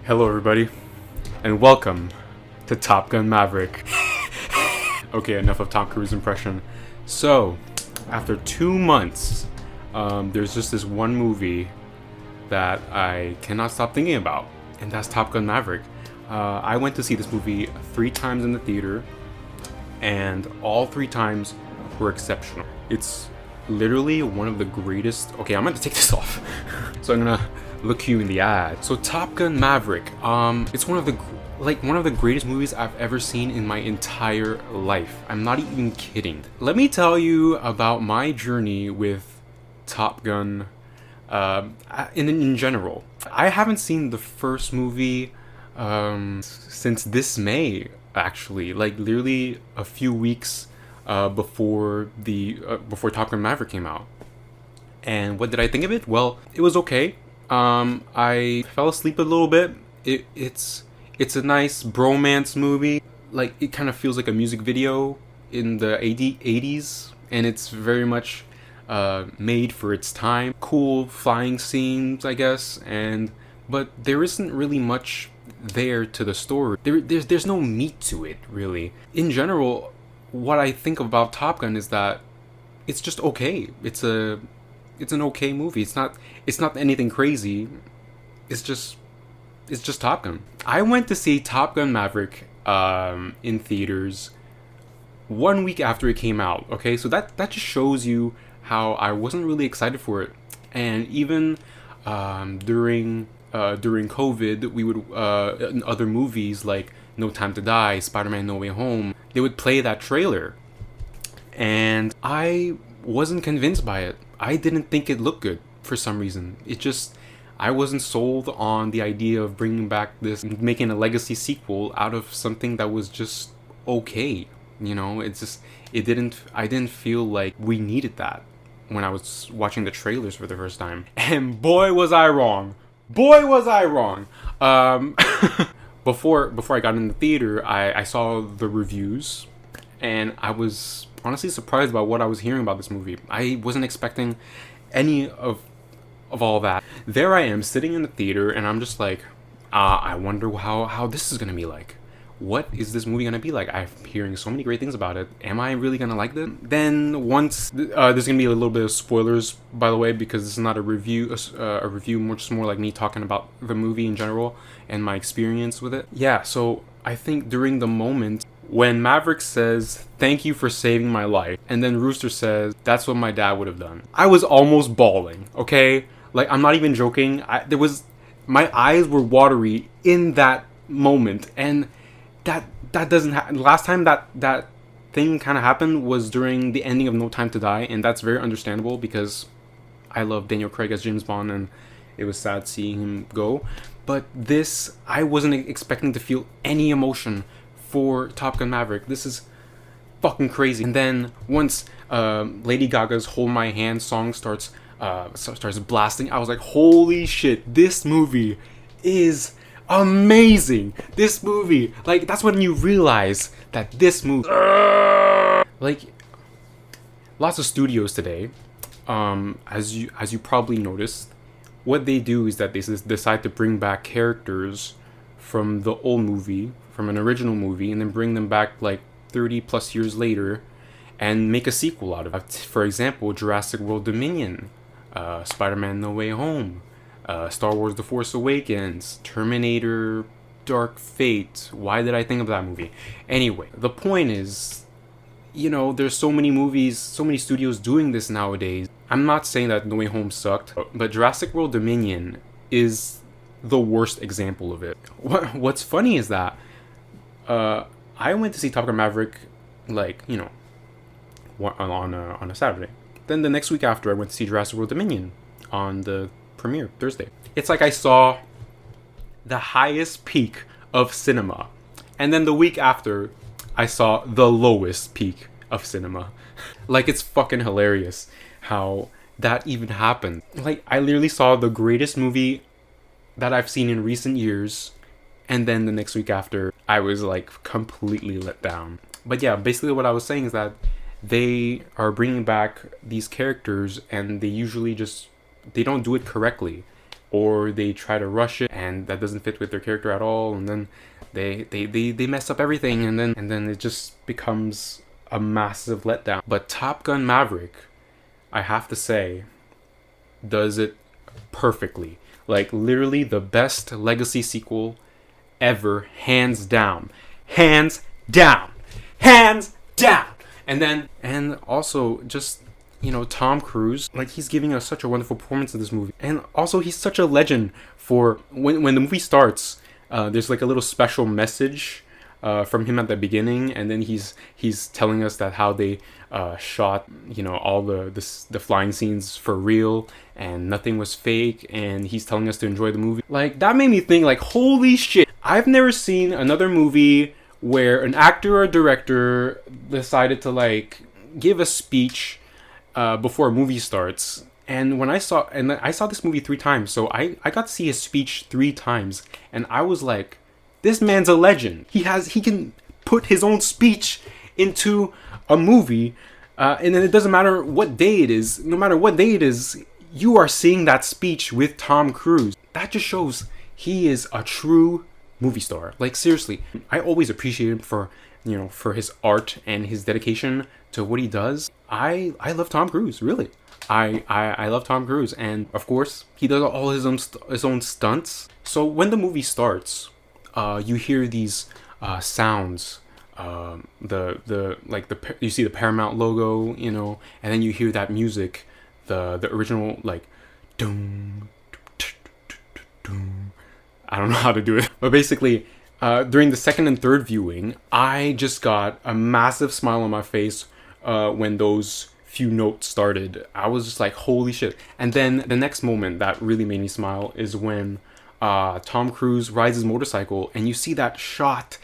Hello, everybody, and welcome to Top Gun Maverick. Okay, enough of Tom Cruise impression. So, after 2 months, there's just this one movie that I cannot stop thinking about, and that's Top Gun Maverick. I went to see this movie 3 times in the theater, and all 3 times were exceptional. It's literally one of the greatest. Okay, I'm gonna take this off. So I'm gonna look you in the eye. So Top Gun Maverick, it's one of the greatest movies I've ever seen in my entire life. I'm not even kidding. Let me tell you about my journey with Top Gun in general. I haven't seen the first movie since this May, actually, like literally a few weeks before Top Gun Maverick came out. And what did I think of it? Well, it was okay. I fell asleep a little bit. It's a nice bromance movie. Like, it kind of feels like a music video in the 80s, and it's very much made for its time. Cool flying scenes, I guess, but there isn't really much there to the story. There's no meat to it, really. In general, what I think about Top Gun is that it's just okay. It's an okay movie. It's not anything crazy. It's just Top Gun. I went to see Top Gun Maverick in theaters 1 week after it came out. Okay, so that just shows you how I wasn't really excited for it. And even during COVID, we would in other movies like No Time to Die, Spider-Man No Way Home, they would play that trailer, and I wasn't convinced by it. I didn't think it looked good for some reason. I wasn't sold on the idea of bringing back this, making a legacy sequel out of something that was just okay. You know, I didn't feel like we needed that when I was watching the trailers for the first time. And boy was I wrong. Before I got in the theater, I saw the reviews, and I was honestly surprised by what I was hearing about this movie. I wasn't expecting any of all that. There I am sitting in the theater, and I'm just like, I wonder how this is gonna be like. What is this movie gonna be like? I'm hearing so many great things about it. Am I really gonna like this? Then once there's gonna be a little bit of spoilers, by the way, because this is not a review, much more like me talking about the movie in general and my experience with it. Yeah, so I think during the moment when Maverick says, "Thank you for saving my life," and then Rooster says, "That's what my dad would have done," I was almost bawling. Okay, like, I'm not even joking. My eyes were watery in that moment, and that doesn't happen. Last time that thing kind of happened was during the ending of No Time to Die, and that's very understandable because I love Daniel Craig as James Bond, and it was sad seeing him go. But this, I wasn't expecting to feel any emotion for Top Gun Maverick. This is fucking crazy. And then once Lady Gaga's "Hold My Hand" song starts blasting, I was like, holy shit, this movie is amazing. This movie, like, that's when you realize that this movie, like, lots of studios today, as you probably noticed, what they do is that they decide to bring back characters from the old movie, from an original movie, and then bring them back like 30 plus years later and make a sequel out of it. For example, Jurassic World Dominion, Spider-Man No Way Home, Star Wars The Force Awakens, Terminator Dark Fate. Why did I think of that movie? Anyway, the point is, you know, there's so many movies, so many studios doing this nowadays. I'm not saying that No Way Home sucked, but Jurassic World Dominion is the worst example of it. What's funny is that I went to see Top Gun Maverick, like, you know, on a Saturday. Then the next week after, I went to see Jurassic World Dominion on the premiere Thursday. It's like I saw the highest peak of cinema, and then the week after, I saw the lowest peak of cinema. Like, it's fucking hilarious how that even happened. Like, I literally saw the greatest movie that I've seen in recent years, and then the next week after, I was like completely let down. But yeah, basically what I was saying is that they are bringing back these characters, and they usually they don't do it correctly, or they try to rush it and that doesn't fit with their character at all, and then they mess up everything, and then it just becomes a massive letdown. But Top Gun Maverick, I have to say, does it perfectly. Like, literally the best legacy sequel ever, hands down. Hands down. Hands down. And also just, Tom Cruise, like, he's giving us such a wonderful performance in this movie. And also he's such a legend for when the movie starts, there's like a little special message from him at the beginning, and then he's telling us that how they shot all the flying scenes for real and nothing was fake, and he's telling us to enjoy the movie. Like, that made me think, like, holy shit, I've never seen another movie where an actor or director decided to, like, give a speech before a movie starts. And when I saw this movie 3 times, so I got to see his speech 3 times, and I was like, this man's a legend. He can put his own speech into a movie, and then it doesn't matter what day it is. No matter what day it is, you are seeing that speech with Tom Cruise. That just shows he is a true movie star. Like, seriously, I always appreciate him for his art and his dedication to what he does. I love Tom Cruise, really. I love Tom Cruise, and of course he does all his own stunts. So when the movie starts, you hear these sounds. You see the Paramount logo, and then you hear that music, the original, like, doom, doom. I don't know how to do it, but basically, during the second and third viewing, I just got a massive smile on my face when those few notes started. I was just like, holy shit. And then the next moment that really made me smile is when Tom Cruise rides his motorcycle, and you see that shot.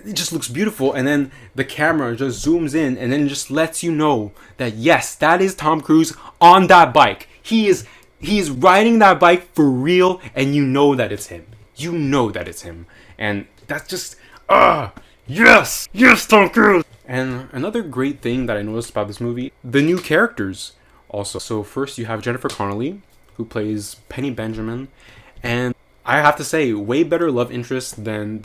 It just looks beautiful, and then the camera just zooms in and then just lets you know that yes, that is Tom Cruise on that bike. He is riding that bike for real, and you know that it's him. You know that it's him. And that's just yes, Tom Cruise. And another great thing that I noticed about this movie, the new characters also. So first you have Jennifer Connelly, who plays Penny Benjamin, and I have to say, way better love interest than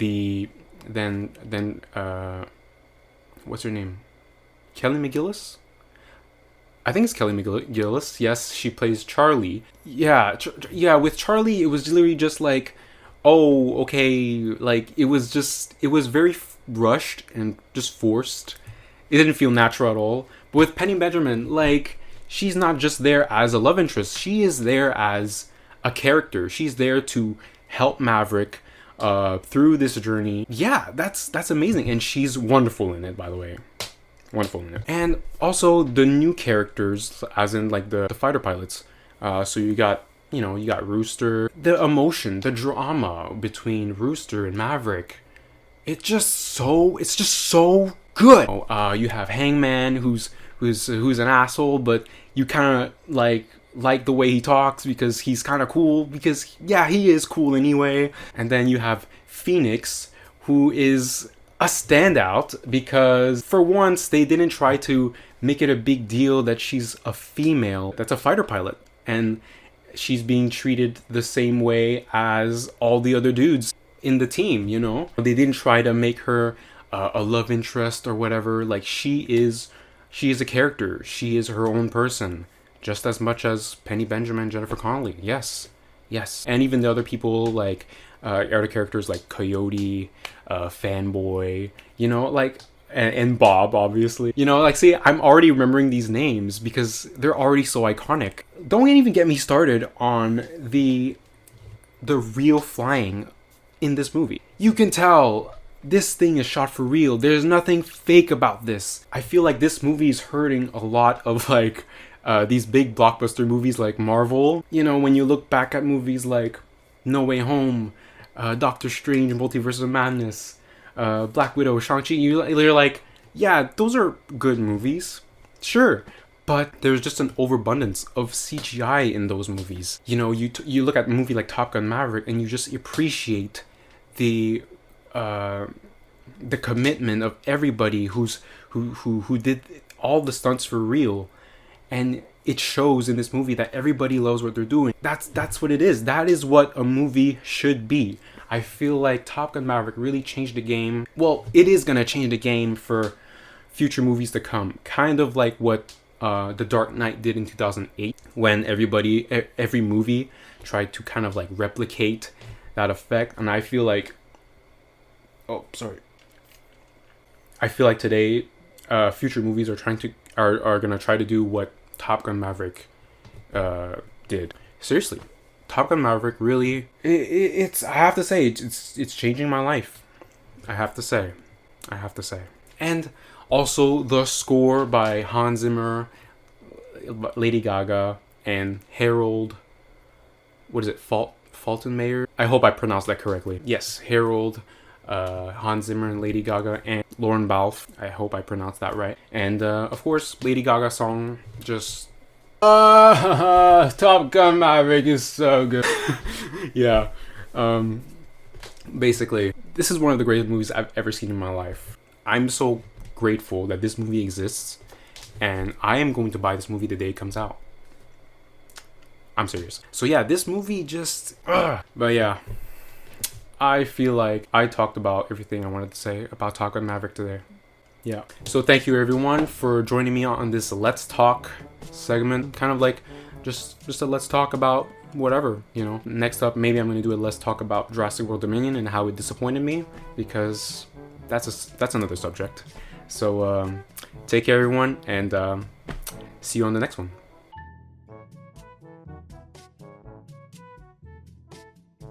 what's her name? Kelly McGillis? I think it's Kelly McGillis. Yes, she plays Charlie. Yeah, with Charlie, it was literally just like, oh, okay, like, it was very rushed and just forced. It didn't feel natural at all. But with Penny Benjamin, like, she's not just there as a love interest. She is there as a character. She's there to help Maverick through this journey. Yeah, that's amazing. And she's wonderful in it, by the way. Wonderful in it. And also the new characters, as in, like, the fighter pilots. So you got Rooster. The emotion, the drama between Rooster and Maverick. It's just so good. You have Hangman, who's an asshole, but you kind of like the way he talks because he's kind of cool, because yeah, he is cool anyway. And then you have Phoenix, who is a standout because for once they didn't try to make it a big deal that she's a female that's a fighter pilot, and she's being treated the same way as all the other dudes in the team. They didn't try to make her a love interest or whatever. Like, she is a character. She is her own person, just as much as Penny Benjamin and Jennifer Connelly. Yes. And even the other people, like other characters like Coyote, Fanboy, and Bob, obviously. See, I'm already remembering these names because they're already so iconic. Don't even get me started on the real flying in this movie. You can tell this thing is shot for real. There's nothing fake about this. I feel like this movie is hurting a lot of, like, these big blockbuster movies like Marvel. When you look back at movies like No Way Home, Doctor Strange, Multiverse of Madness, Black Widow, Shang-Chi, you're like, yeah, those are good movies, sure, but there's just an overabundance of CGI in those movies. You look at a movie like Top Gun Maverick and you just appreciate the commitment of everybody who did all the stunts for real. And it shows in this movie that everybody loves what they're doing. That's what it is. That is what a movie should be. I feel like Top Gun Maverick really changed the game. Well, it is gonna change the game for future movies to come. Kind of like what The Dark Knight did in 2008, when every movie tried to kind of like replicate that effect. And I feel like, I feel like today, future movies are gonna try to do what Top Gun Maverick did. Seriously, Top Gun Maverick really, it's I have to say, it's changing my life. I have to say. And also the score by Hans Zimmer, Lady Gaga, and Harold, what is it, Faltermeyer? I hope I pronounced that correctly. Yes, Harold, Hans Zimmer and Lady Gaga, and Lauren Balfe. I hope I pronounced that right. And of course, Lady Gaga song just Top Gun Maverick is so good. Yeah. Basically, this is one of the greatest movies I've ever seen in my life. I'm so grateful that this movie exists, and I am going to buy this movie the day it comes out. I'm serious. So yeah, this movie just but yeah, I feel like I talked about everything I wanted to say about Top Gun Maverick today. Yeah. So thank you everyone for joining me on this Let's Talk segment. Kind of like just a let's talk about whatever, you know. Next up, maybe I'm going to do a let's talk about Jurassic World Dominion and how it disappointed me, because that's another subject. So take care everyone, and see you on the next one.